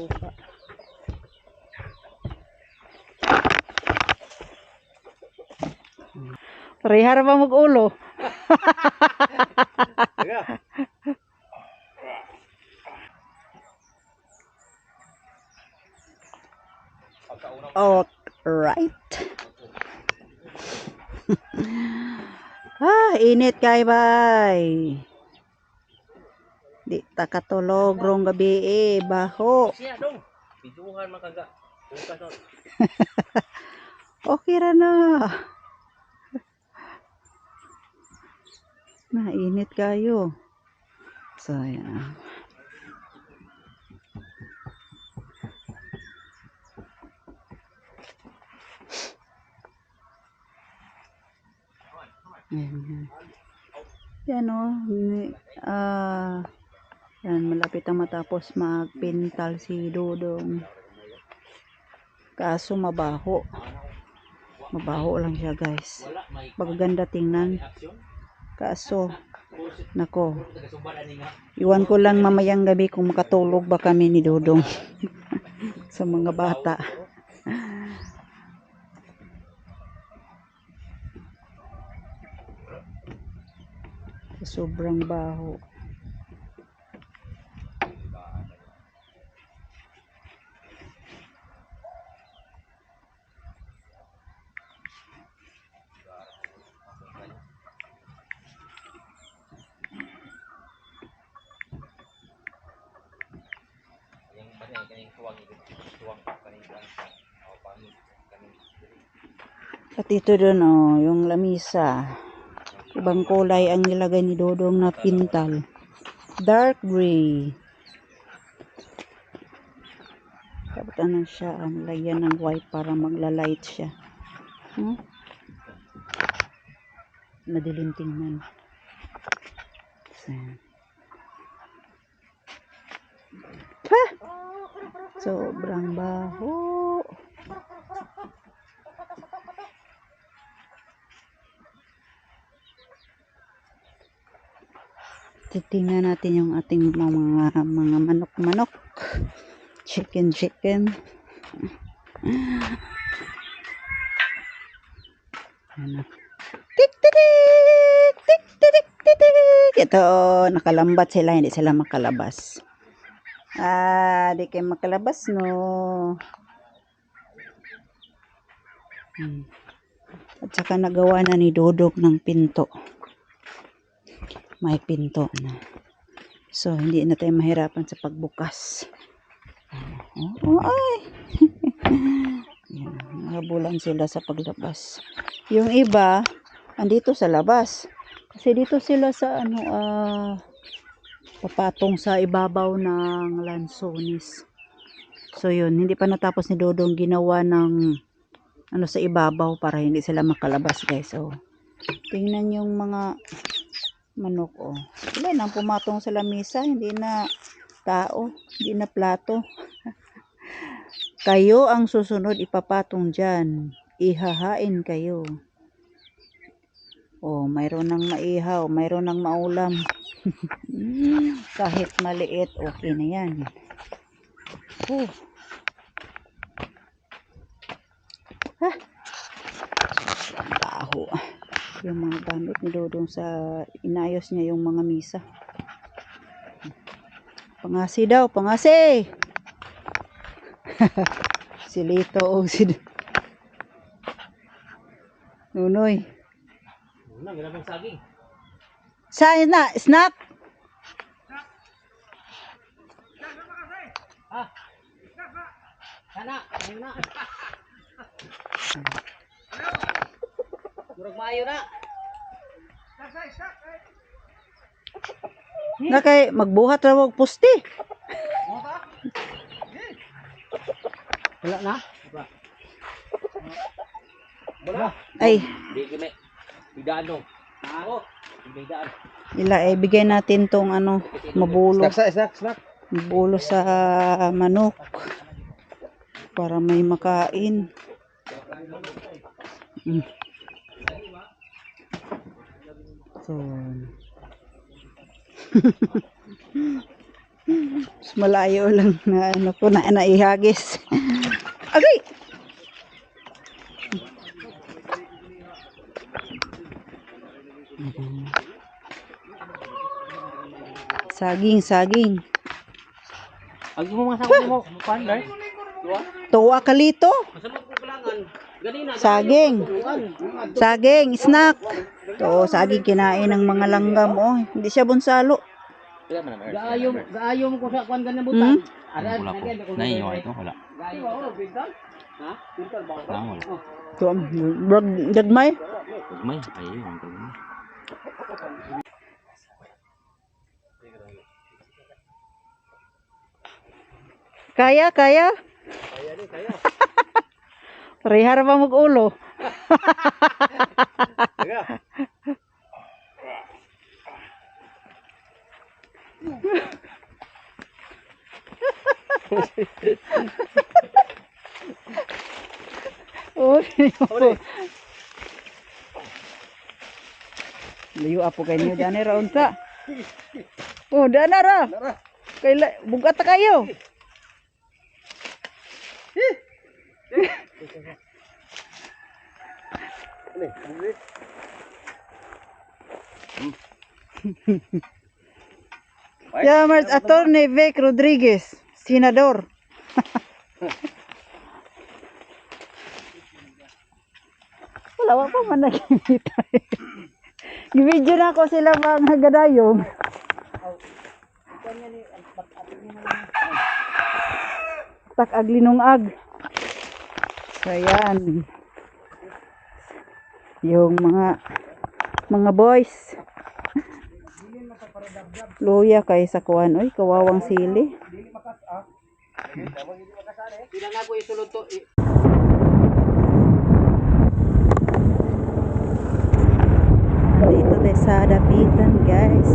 lupa. Parehara ba mag-ulo? Alright. Init kay bay. Di ta katulog rong gabi baho. Siya dong. Biduhan makaga. Bukas on. Okay ra na. Mainit kayo. So, yan. Yan o. Yan, malapit ang matapos magpintal si Dodong. Kaso mabaho. Mabaho lang siya, guys. Magaganda tingnan. Kaso, nako. Iwan ko lang mamayang gabi kung makatulog ba kami ni Dodong. Sa mga bata. Sobrang baho. At ito doon yung lamisa. Ibang kulay ang nilagay ni Dodong na pintal. Dark gray. Dapat ano siya, lagyan ng white para magla-light siya. Madilim tingnan. Sobrang baho. Titingnan natin yung ating mga manok-manok. Chicken. Ano? Tik-tik-tik-tik-tik. Ito, nakalambat sila, hindi sila makalabas. Di kayo makalabas, no. At saka nagawa na ni Dodong ng pinto. May pinto na. So, hindi na tayo mahirapan sa pagbukas. Ay! Nahabulan sila sa paglabas. Yung iba, andito sa labas. Kasi dito sila sa papatong sa ibabaw ng lansones. So, yun. Hindi pa natapos ni Dodong ginawa ng sa ibabaw para hindi sila makalabas, guys. So, tingnan yung mga manok, Sila nang pumatong sa lamisa, hindi na tao, hindi na plato. Kayo ang susunod ipapatong dyan. Ihahain kayo. Mayroon ng maihaw, mayroon ng maulam. Kahit maliit, okay na yan. Baho. Yung mga gamit ni Dodong sa inayos niya yung mga misa. Pangasi daw, pangasi. Si Lito o si Nunoy. Ginabang saging. Saan na? Snack? Sana, ayun na. Murag maayo na. Na kay magbuhat ra og puste. Wala na? Wala. Ay, Di kami. Bidaan no. Bidaan. ila bigay natin tong mabulo. Snack. Mabulo sa manok para may makain. So Mas malayo lang na ano po na naihagis. Agay! Saging, saging. Agi mo mga sakot mo. Pan, guys. Diba? Tuwa kalito. Masamot ko kailangan. Ganina. Saging. Saging, snack. To, saging kinain ng mga langgam. Oh, hindi siya bunsalo. Gaayo mo ko sa kwan ganyan Hmm? butan. Wala po. Naiiwa ito. Wala. Ha? Pintal ba? Wala. To, brag, gagmay. May. Ayun. Ang gagawin. Kaya, kaya. Parehara pa mag-ulo. Oh, layo apo kay niyo dani ra unta. Oh, dana ra. Kay bugat ta kayo. Yamers Attorney Vic Rodriguez, Senador. Wala pa man nakikita. Gi-video na ako sila mga gadayong. Tak aglinong ag. So yan. Yung mga boys. Luya kay sa kuan. Oy, kawawang sili. Pila na ko isulod to. Dito tayo sa dapitan, guys.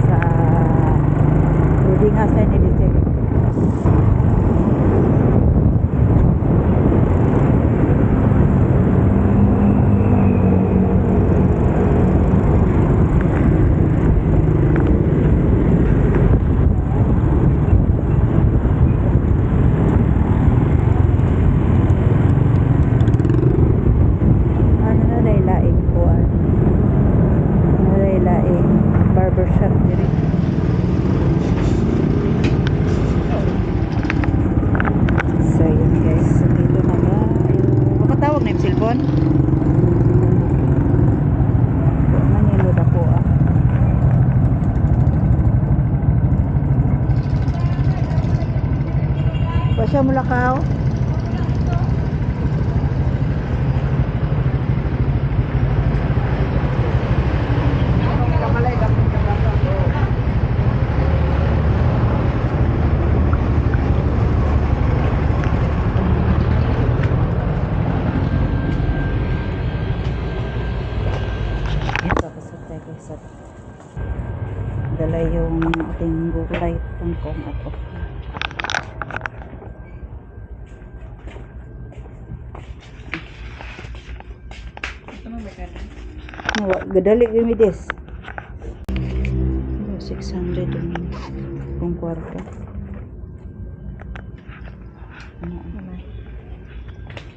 Sa Ruding Asan ni DJ. Ano na laing kuan? Ano laing barbershop diri. So yun guys, so, dito na nga makatawag na yung cellphone. Manilo na po ah. Pasya mo lakaw. Ito kasi tayo sa dala yung ating gulay tangkong at okra. Gadali gamides. 600 kung kwarta.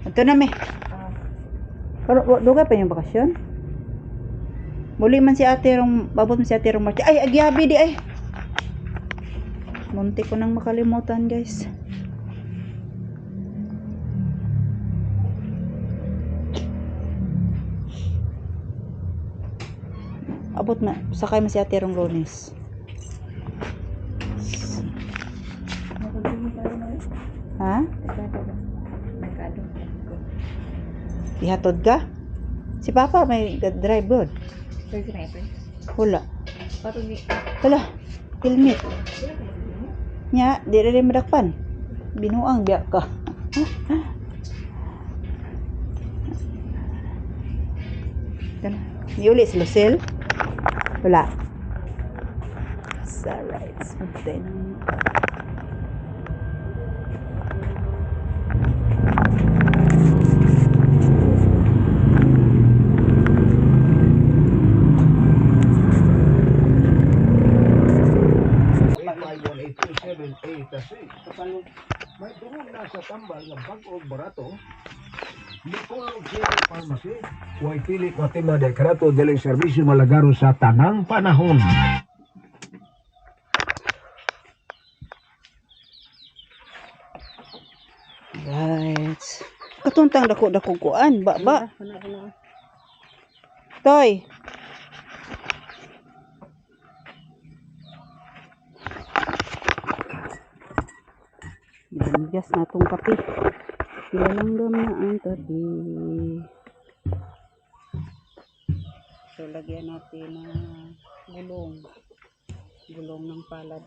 Ito na me. Pero duga pa yung bakasyon? Muli man si ate rong babot man si ate rong Marti. Ay, agyabi di ay. Munti ko nang makalimutan, guys. Abot na, sakay man si ate rong Lunes. Ha? Ihatod ka? Si Papa may drive good. Wala. Wala. Helmet. Nya, di rin madakpan. Binuang biyak ka. Kana. Niuli si Lucille? Wala. So, right. Smutay na. sa tambal nga bag-o barato. Dito ang siya pharmacy. Huwag pilit matima de karato del serbisyo malagaro sa tanang panahon. Right. Katuntang dako-dako kuan, ba. Toy. Yan, gas na itong kape. Nilalanggam na ang kape. So, lagyan natin ng gulong. Gulong ng palad.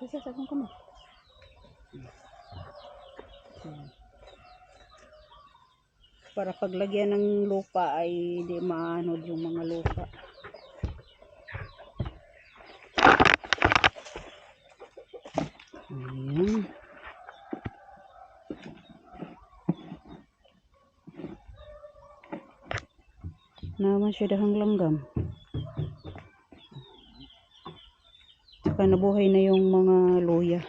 Sasasagin ko na. Para paglagyan ng lupa ay di maanod yung mga lupa. Ayan. Naman siya dahang langgam. Saka nabuhay na yung mga luya.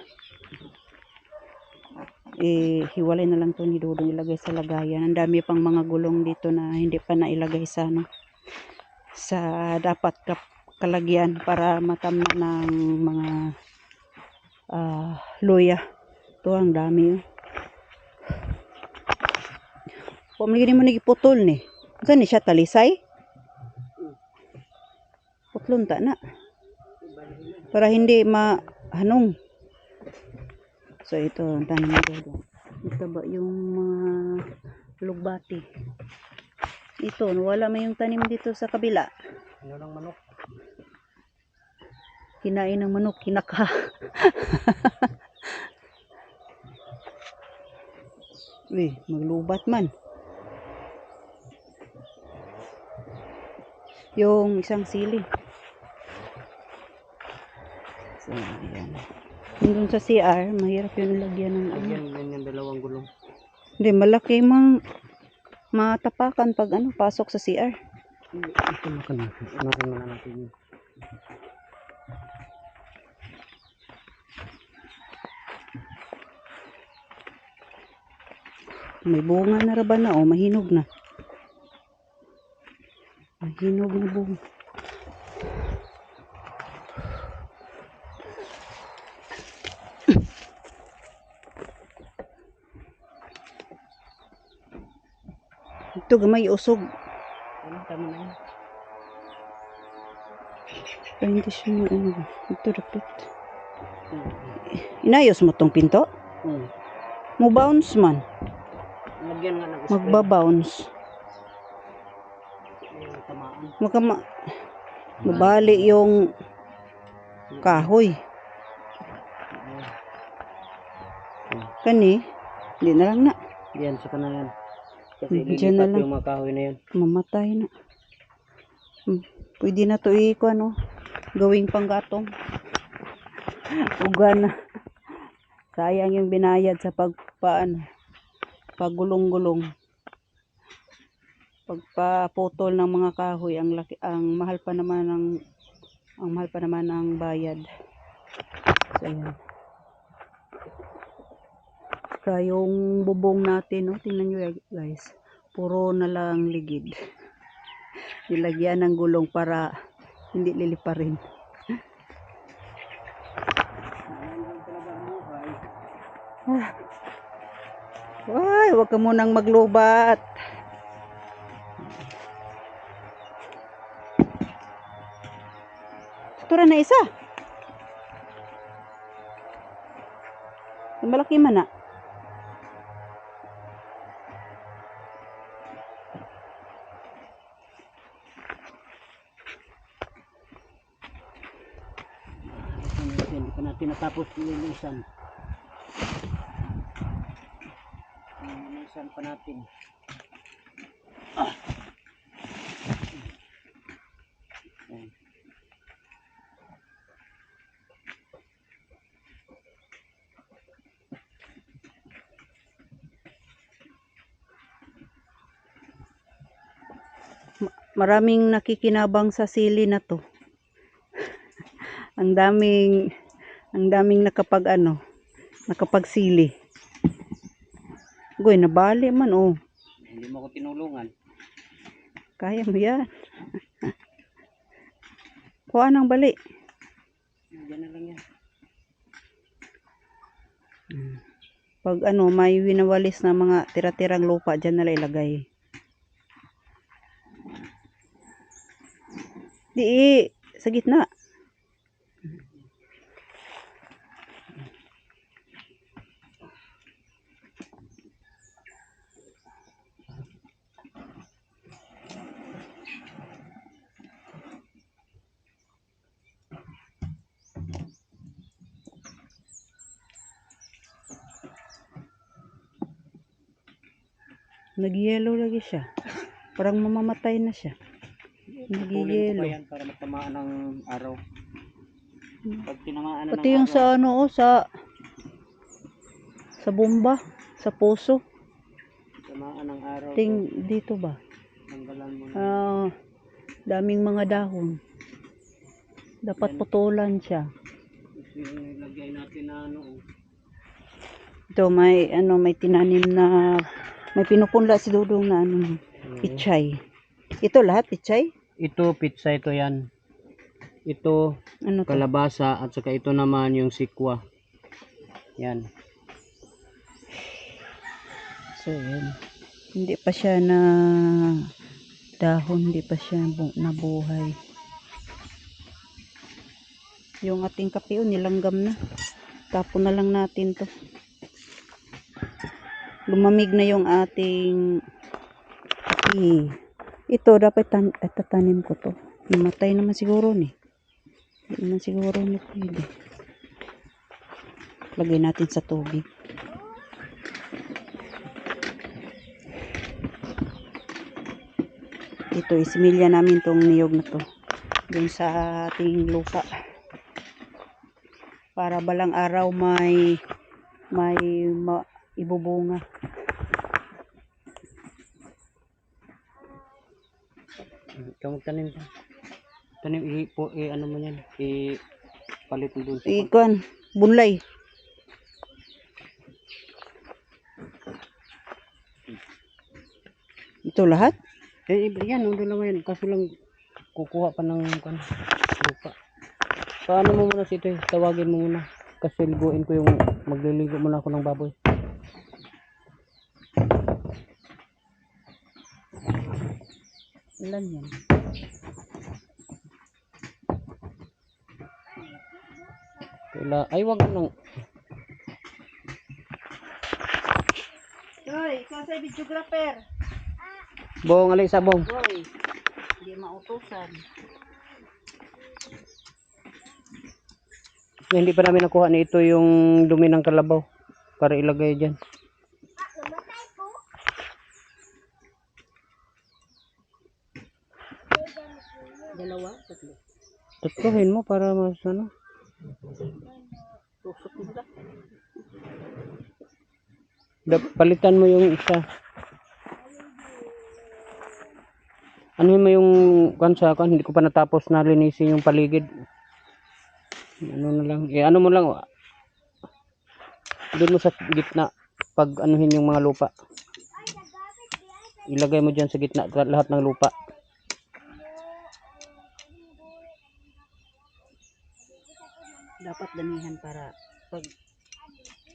Hiwalay na lang to ni Dudong ilagay sa lagayan. Ang dami pang mga gulong dito na hindi pa nailagay sa sa dapat kalagyan para matama ng mga luya. Ito ang dami. Pumili mo nagiputol ni. Saan ni siya talisay? Putlon ta na. Para hindi mahanong. So ito ang tanim dito. Ito ba yung mga lugbati. Ito, wala may yung tanim dito sa kabila. Ano ng manok? Kinain ng manok, kinaka. Uy, maglubat man. Yung isang sili. So, ayan. Yung sa CR, mahirap yung lagyan ng ano. Lagyan yung dalawang gulong. Hindi, malaki mang matapakan pag pasok sa CR. Ito na ka na. Unahin mo na natin yun. May bunga na raba na, mahinog na. Mahinog na bunga. Ito gamay usog. Ano, tama na yun. Hindi siya ano. Ito dapat. Inayos mo tong pinto? Mo bounce man. Lagyan nga ng spray. Magba-bounce. Yung tamaan. Mabali yung kahoy. Kani, hindi na lang na. Yan, saka na yan. Kasi Diyan na lilipat lang. yung mga kahoy na yan. Mamatay na. Pwede na to gawing panggatong. Uga na. Sayang yung binayad sa paggulong-gulong. Pagpaputol ng mga kahoy, ang mahal pa naman ng bayad. So ayan. Saka yung bubong natin, no, tingnan nyo guys, puro na lang ligid. Nilagyan ng gulong para hindi liliparin. Ay, huwag ka munang maglubat. Tura na isa. Malaki man na. Hindi pa natin natapos linisan. Linisan pa natin. Maraming nakikinabang sa sili na to. ang daming nakapagsili. Goy, nabali man oh. Hindi mo ko tinulungan. Kaya mo yan. Kuha ng bali. Diyan na lang yan. Pag may winawalis na mga tira-tirang lupa, dyan na lang ilagay. Di, sa gitna. Nag-yellow lagi siya. Parang mamamatay na siya. Pulin ko pa Nag-yellow. yan para matamaan ng araw. Pag tinamaan na Pati ng yung araw, sa bomba, sa puso. tamaan ng araw. Dito ba? Tanggalan mo na. Daming mga dahon. Dapat putulan siya. Ilagay natin na Ito may tinanim na may pinupunla si Dudong na pichay. Ito lahat pichay? Ito, pizza ito yan. Ito, Ano to? kalabasa at saka ito naman yung sikwa. Yan. So yun. Hindi pa siya na dahon, hindi pa siya nabuhay. Yung ating kape nilanggam na. Tapon na lang natin to. Lumamig na yung ating kape. Ito dapat tatanim ko to. Namatay naman siguro ni. Hindi naman siguro ni pwede. Lagay natin sa tubig. Ito isimilya namin tong niyog na to. Dun sa ating lupa. Para balang araw may ibubunga. Ikaw magtanim ka. Tanim, ano mo yan? Palit mo dun sa Ikuan, bunlay. Ito lahat? yan, ang dalawa yan. Kaso lang, kukuha pa ng lupa. Paano mo muna ito? Tawagin mo muna. Kasi liguin ko yung, magliligo muna ako ng baboy. Ilan yan? Ay, wag nang. Hoy, ikaw sa videographer. Bong, alay sa bong. Hoy, hindi mautusan. Hindi pa namin nakuha na ito yung dumi ng kalabaw. Para ilagay dyan. Dalawa, tatlo. Tatlohin mo para mas ano. Tusok mo lang. Palitan mo yung isa. Ano mo yung kansa kan, hindi ko pa natapos na linisin yung paligid. Ano na lang, ano mo lang, doon mo sa gitna, pag anuhin yung mga lupa. Ilagay mo dyan sa gitna, lahat ng lupa. Dapat damihan para pag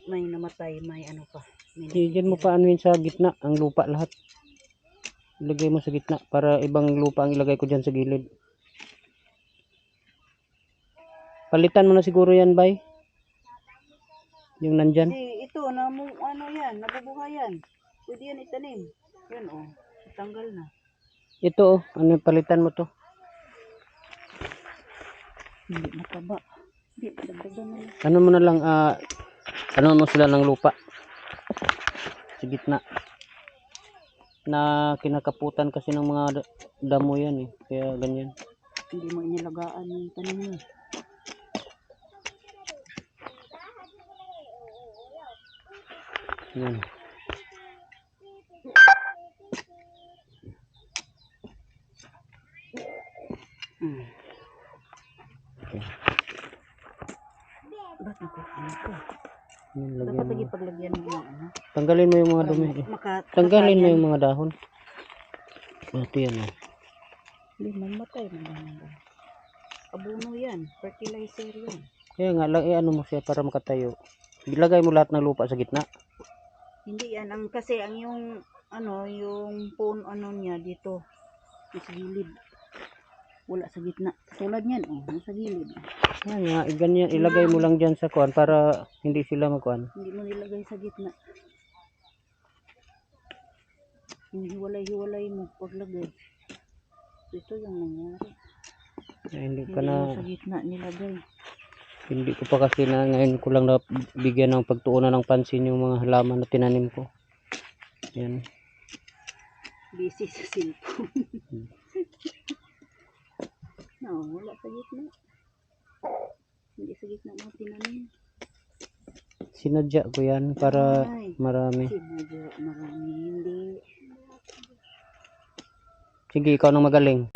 may namatay, may ano pa. Diyan mo pa anuhin sa gitna, ang lupa lahat. Ilagay mo sa gitna, para ibang lupa ang ilagay ko dyan sa gilid. Palitan mo na siguro yan, bay. Yung nandyan. Ito, yan, nabubuhay yan. Pwede yan itanim. Yan tanggal na. Ito, ano, palitan mo to. Hindi mataba. Hindi, dagdagan na lang. Ano mo na lang, ano mo sila ng lupa. Sa gitna. Na kinakaputan kasi ng mga damo yan eh. Kaya ganyan. Hindi mo inilagaan yung tanim mo. Yan. Yan, Dapat lagyan lagi mo. paglagyan mo ng ano. Tanggalin mo yung mga dumi. Tanggalin mo yung mga dahon. Ito yan oh. Hindi, mamatay mo naman. Abono yan. Fertilizer yan. Kaya nga, ano mo siya para makatayo. Ilagay mo lahat ng lupa sa gitna. Hindi yan. Kasi ang yung, yung ano niya dito. Sa gilid. Wala sa gitna. Tulad yan, nasa gilid. Kaya nga, ganyan, ilagay mo lang dyan sa kuan para hindi sila magkuan. Hindi mo nilagay sa gitna. Hiwalay-hiwalay mo paglagay. Ito yung nangyari. Kaya hindi Hindi ka na, mo sa gitna nilagay. hindi ko pa kasi na ngayon ko lang bigyan ng pagtuunan ng pansin yung mga halaman na tinanim ko. Yan. Busy sa cellphone. No, wala sa gitna. Hindi sa gitna mo tinanim. Sinadya ko yan para Ay, marami. sinadya marami. Hindi. Sige, ikaw nang magaling.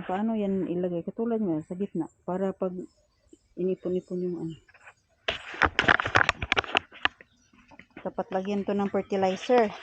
Paano yan ilagay? Katulad nga sa gitna. Para pag inipon-ipon yung ano. Dapat lagyan to ng fertilizer.